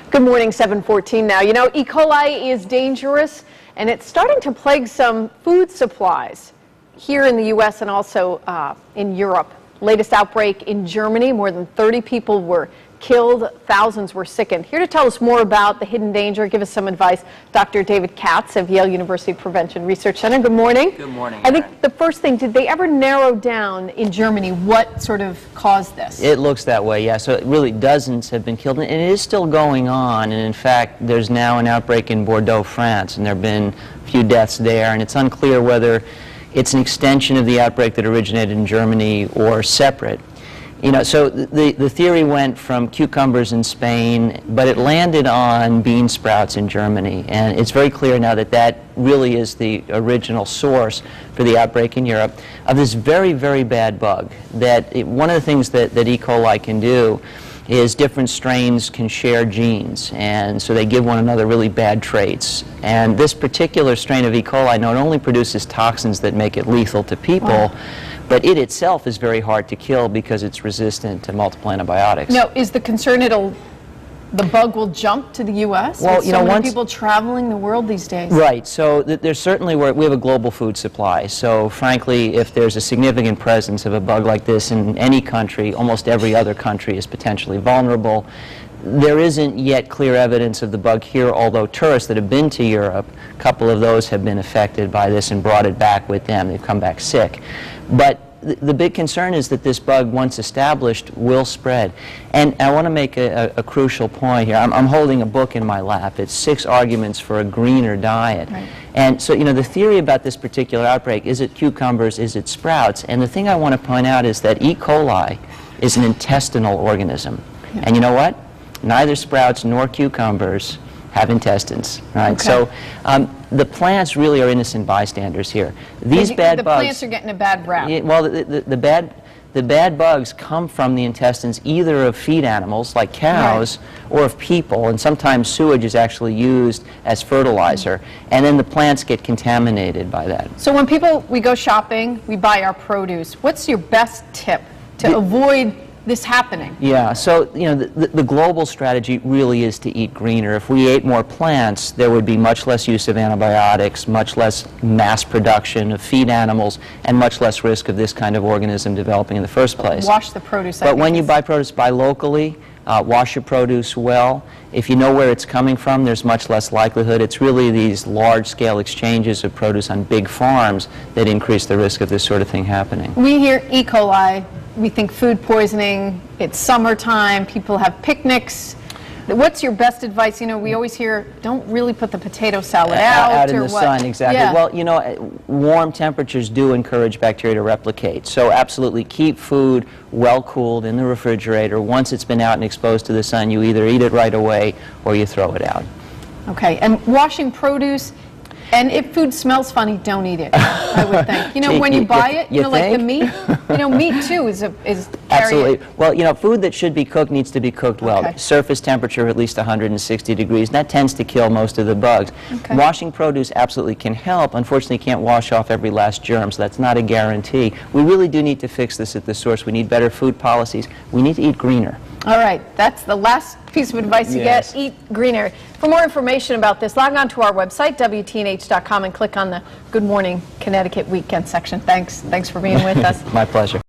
Good morning, 7:14 now. You know, E. coli is dangerous, and it's starting to plague some food supplies here in the U.S. and also in Europe. Latest outbreak in Germany, more than 30 people were killed, thousands were sickened. Here to tell us more about the hidden danger, give us some advice, Dr. David Katz of Yale University Prevention Research Center. Good morning. Good morning. I think the first thing, did they ever narrow down in Germany what sort of caused this? It looks that way, yeah. So really dozens have been killed, and it is still going on. And in fact, there's now an outbreak in Bordeaux, France, and there have been a few deaths there. And it's unclear whether it's an extension of the outbreak that originated in Germany or separate. You know, so the theory went from cucumbers in Spain, but it landed on bean sprouts in Germany. And it's very clear now that that really is the original source for the outbreak in Europe of this very, very bad bug. One of the things that E. coli can do is different strains can share genes, and so they give one another really bad traits. And this particular strain of E. coli not only produces toxins that make it lethal to people, wow, but it itself is very hard to kill because it's resistant to multiple antibiotics. Now, is the concern the bug will jump to the U.S.? Well, you know, many people traveling the world these days. Right. So there's certainly we have a global food supply. So frankly, if there's a significant presence of a bug like this in any country, almost every other country is potentially vulnerable. There isn't yet clear evidence of the bug here, although tourists that have been to Europe, a couple of those have been affected by this and brought it back with them. They've come back sick. But the big concern is that this bug, once established, will spread. And I want to make a crucial point here. I'm holding a book in my lap. It's 6 Arguments for a Greener Diet. Right. And so, you know, the theory about this particular outbreak, is it cucumbers, is it sprouts? And the thing I want to point out is that E. coli is an intestinal organism. Yeah. And you know what? Neither sprouts nor cucumbers have intestines, right? Okay. So the plants really are innocent bystanders here. These bad bugs... The plants are getting a bad rap. Yeah, well, the bad bugs come from the intestines either of feed animals, like cows, right, or of people, and sometimes sewage is actually used as fertilizer, and then the plants get contaminated by that. So when we go shopping, we buy our produce, what's your best tip to avoid this happening? Yeah, so you know, the global strategy really is to eat greener. If we ate more plants, there would be much less use of antibiotics, much less mass production of feed animals, and much less risk of this kind of organism developing in the first place. Wash the produce. But when you buy produce, buy locally. Wash your produce well. If you know where it's coming from, there's much less likelihood. It's really these large-scale exchanges of produce on big farms that increase the risk of this sort of thing happening. We hear E. coli, we think food poisoning, it's summertime, people have picnics. What's your best advice? You know, we always hear, don't really put the potato salad out in the sun, exactly. Yeah. Well, you know, warm temperatures do encourage bacteria to replicate. So absolutely keep food well cooled in the refrigerator. Once it's been out and exposed to the sun, you either eat it right away or you throw it out. Okay, and washing produce, and if food smells funny, don't eat it, I would think. You know, when you buy it, you know, like the meat, you know, meat too is Absolutely. Well, you know, food that should be cooked needs to be cooked well. Okay. Surface temperature of at least 160 degrees, and that tends to kill most of the bugs. Okay. Washing produce absolutely can help. Unfortunately, you can't wash off every last germ, so that's not a guarantee. We really do need to fix this at the source. We need better food policies. We need to eat greener. All right, that's the last piece of advice you get. Eat greener. For more information about this, log on to our website, WTNH.com, and click on the Good Morning Connecticut Weekend section. Thanks for being with us. My pleasure.